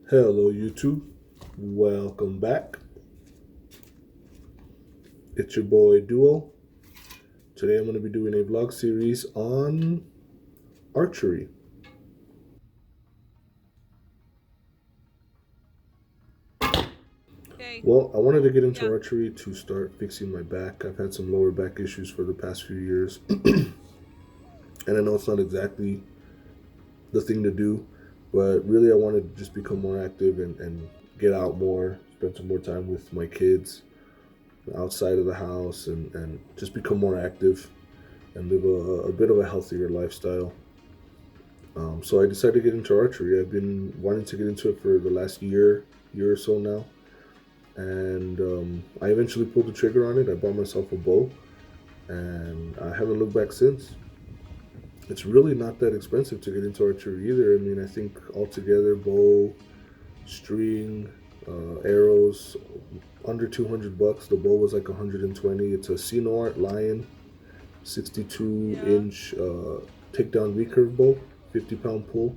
Hello YouTube, welcome back. It's your boy Duo. Today I'm going to be doing a vlog series on archery. Well, I wanted to get into archery to start fixing my back. I've had some lower back issues for the past few years. And I know it's not exactly the thing to do, but really I wanted to just become more active and get out more, spend some more time with my kids outside of the house and just become more active and live a bit of a healthier lifestyle. So I decided to get into archery. I've been wanting to get into it for the last year or so now, and I eventually pulled the trigger on it. I bought myself a bow, and I haven't looked back since. It's really not that expensive to get into archery either. I mean, I think altogether, bow, string, arrows, under $200. The bow was like 120. It's a Art Lion, 62-inch takedown recurve bow, 50-pound pull.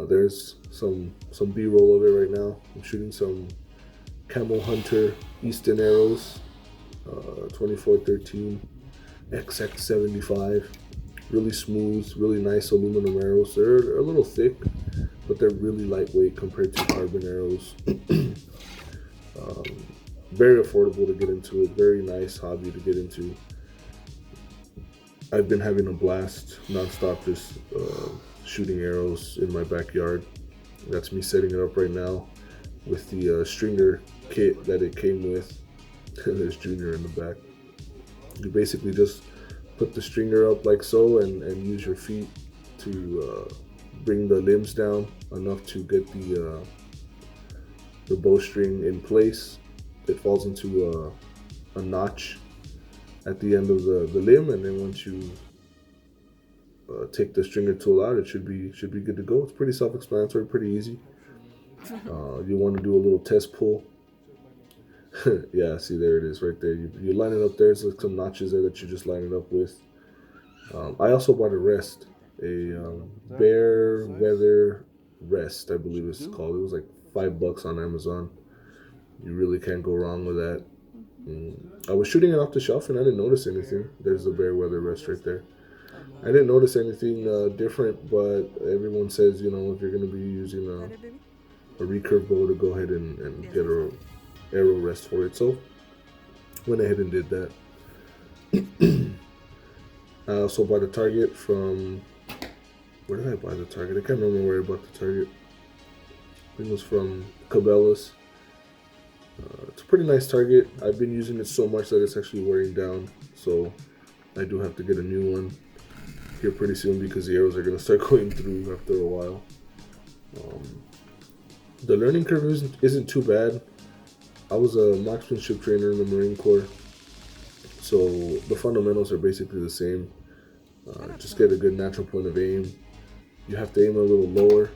There's some B-roll of it right now. I'm shooting some Camel Hunter Easton arrows, 2413 XX75. Really smooth, really nice aluminum arrows. They're a little thick, but they're really lightweight compared to carbon arrows. Very affordable to get into. Very nice hobby to get into. I've been having a blast nonstop, just shooting arrows in my backyard. That's me setting it up right now with the stringer kit that it came with. There's Junior in the back. You basically just put the stringer up like so and use your feet to bring the limbs down enough to get the bowstring in place. It falls into a notch at the end of the limb, and then once you take the stringer tool out, it should be good to go. It's pretty self-explanatory, pretty easy. You want to do a little test pull. Yeah, see, there it is right there. You line it up there. There's like some notches there that you just line it up with. I also bought a rest, a Bear Weather Rest, I believe it's called. It was like $5 on Amazon. You really can't go wrong with that. I was shooting it off the shelf and I didn't notice anything. There's the Bear Weather Rest right there. I didn't notice anything different, but everyone says, if you're going to be using a recurve bow, to go ahead and get a arrow rest for it. So went ahead and did that. I also bought a target from, where did I buy the target? I can't remember where I bought the target. I think it was from Cabela's. It's a pretty nice target. I've been using it so much that it's actually wearing down, so I do have to get a new one here pretty soon because the arrows are going to start going through after a while. The learning curve isn't too bad. I was a marksmanship trainer in the Marine Corps, so the fundamentals are basically the same. Just get a good natural point of aim. You have to aim a little lower.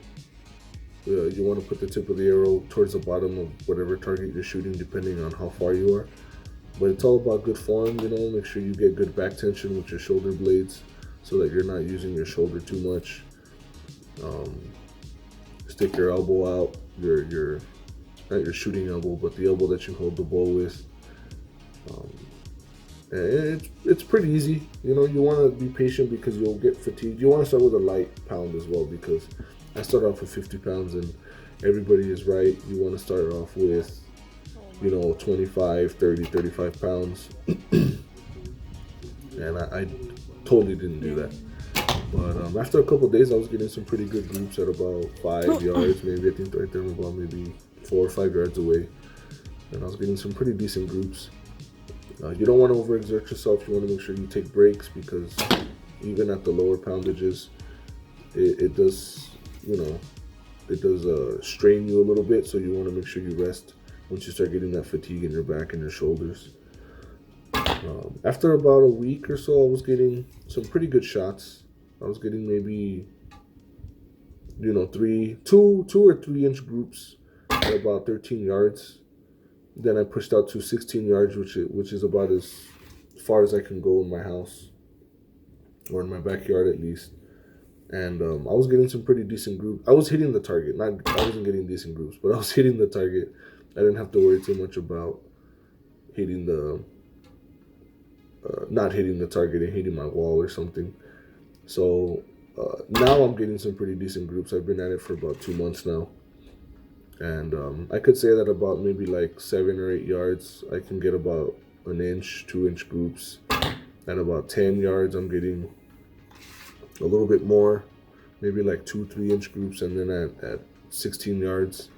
You want to put the tip of the arrow towards the bottom of whatever target you're shooting, depending on how far you are. But it's all about good form, make sure you get good back tension with your shoulder blades so that you're not using your shoulder too much. Stick your elbow out, your not your shooting elbow, but the elbow that you hold the bow with. And it's pretty easy. You want to be patient because you'll get fatigued. You want to start with a light pound as well, because I started off with 50 pounds and everybody is right. You want to start off with, 25, 30, 35 pounds. And I totally didn't do that. But after a couple of days, I was getting some pretty good groups at about 5 yards, maybe. I think right there, about maybe 4 or 5 yards away. And I was getting some pretty decent groups. You don't want to overexert yourself. You want to make sure you take breaks, because even at the lower poundages, it does, strain you a little bit. So you want to make sure you rest once you start getting that fatigue in your back and your shoulders. After about a week or so, I was getting some pretty good shots. I was getting maybe, 2 or 3 inch groups at about 13 yards. Then I pushed out to 16 yards, which is about as far as I can go in my house, or in my backyard at least. and I was getting some pretty decent groups. I was hitting the target. Not I wasn't getting decent groups, but I was hitting the target. I didn't have to worry too much about hitting the not hitting the target and hitting my wall or something. So now I'm getting some pretty decent groups. I've been at it for about 2 months now, and I could say that about maybe like 7 or 8 yards, I can get about an inch, 2 inch groups. At about 10 yards, I'm getting a little bit more, maybe like 2, 3 inch groups, and then at 16 yards,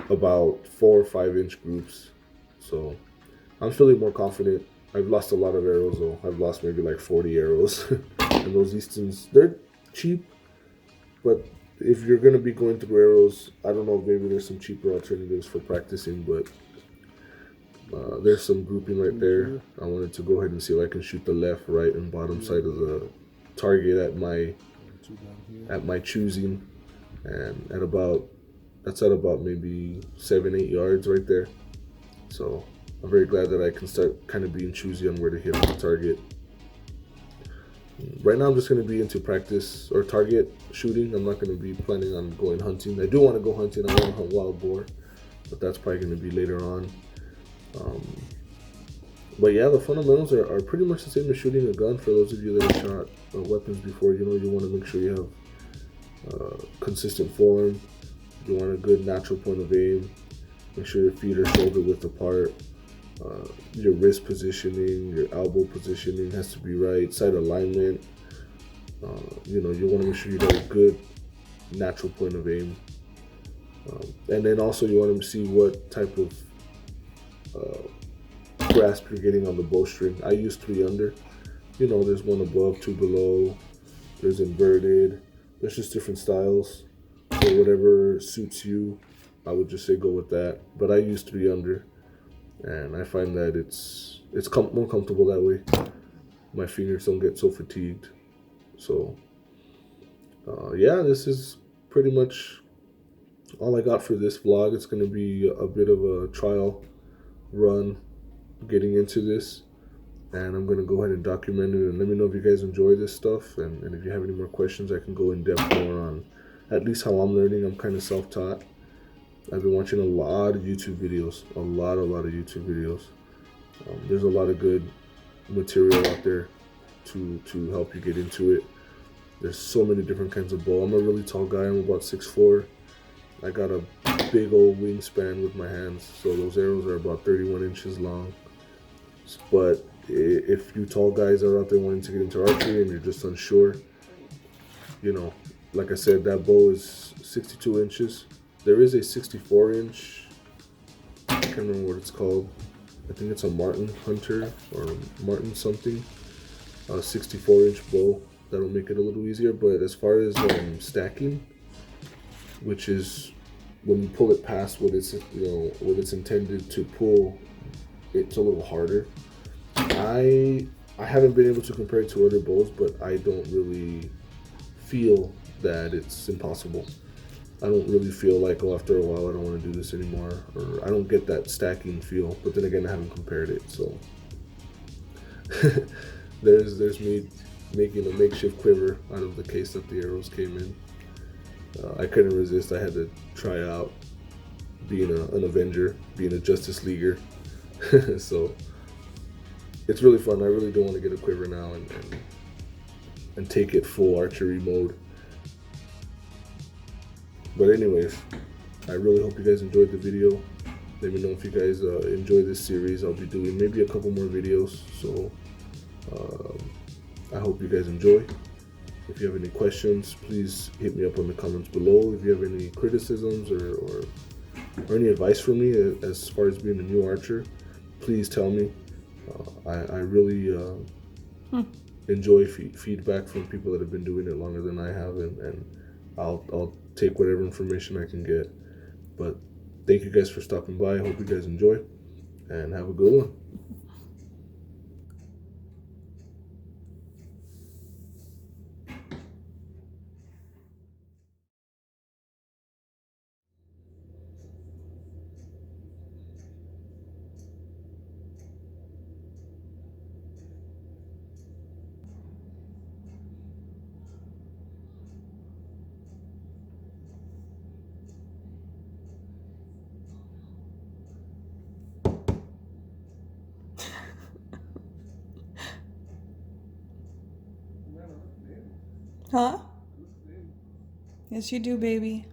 about 4 or 5 inch groups. So I'm feeling more confident. I've lost a lot of arrows though. I've lost maybe like 40 arrows. And those Eastons, they're cheap, but if you're gonna be going through arrows, I don't know if maybe there's some cheaper alternatives for practicing, but there's some grouping right there. I wanted to go ahead and see if I can shoot the left, right, and bottom side of the target at my choosing, and that's at about maybe 7, 8 yards right there. So I'm very glad that I can start kind of being choosy on where to hit on the target. Right now I'm just going to be into practice or target shooting. I'm not going to be planning on going hunting. I do want to go hunting. I want to hunt wild boar, but that's probably going to be later on. But yeah, the fundamentals are pretty much the same as shooting a gun. For those of you that have shot weapons before, you want to make sure you have consistent form. You want a good natural point of aim. Make sure your feet are shoulder width apart. Your wrist positioning, your elbow positioning has to be right. Sight alignment. You want to make sure you got a good natural point of aim. And then also you want to see what type of grasp you're getting on the bowstring. I use 3 under. There's one above, 2 below. There's inverted. There's just different styles. So whatever suits you, I would just say go with that. But I use 3 under, and I find that it's more comfortable that way. My fingers don't get so fatigued. So yeah, this is pretty much all I got for this vlog. It's going to be a bit of a trial run getting into this, and I'm going to go ahead and document it, and let me know if you guys enjoy this stuff, and if you have any more questions, I can go in depth more on at least how I'm learning. I'm kind of self-taught. I've been watching a lot of YouTube videos, a lot of YouTube videos. There's a lot of good material out there to help you get into it. There's so many different kinds of bow. I'm a really tall guy. I'm about 6'4". I got a big old wingspan with my hands, so those arrows are about 31 inches long. But if you tall guys are out there wanting to get into archery and you're just unsure, like I said, that bow is 62 inches. There is a 64-inch, I can't remember what it's called. I think it's a Martin Hunter or Martin something. A 64-inch bow. That'll make it a little easier. But as far as stacking, which is when you pull it past what it's intended to pull, it's a little harder. I haven't been able to compare it to other bows, but I don't really feel that it's impossible. I don't really feel like, after a while I don't want to do this anymore, or I don't get that stacking feel. But then again, I haven't compared it, so there's me making a makeshift quiver out of the case that the arrows came in. I couldn't resist. I had to try out being an Avenger, being a Justice Leaguer. So it's really fun. I really do want to get a quiver now and take it full archery mode. But anyways, I really hope you guys enjoyed the video. Let me know if you guys enjoy this series. I'll be doing maybe a couple more videos, so I hope you guys enjoy. If you have any questions, please hit me up in the comments below. If you have any criticisms or any advice for me as far as being a new archer, please tell me. I really enjoy feedback from people that have been doing it longer than I have, and I'll take whatever information I can get. But thank you guys for stopping by. I hope you guys enjoy, and have a good one. Huh? Yes, you do, baby.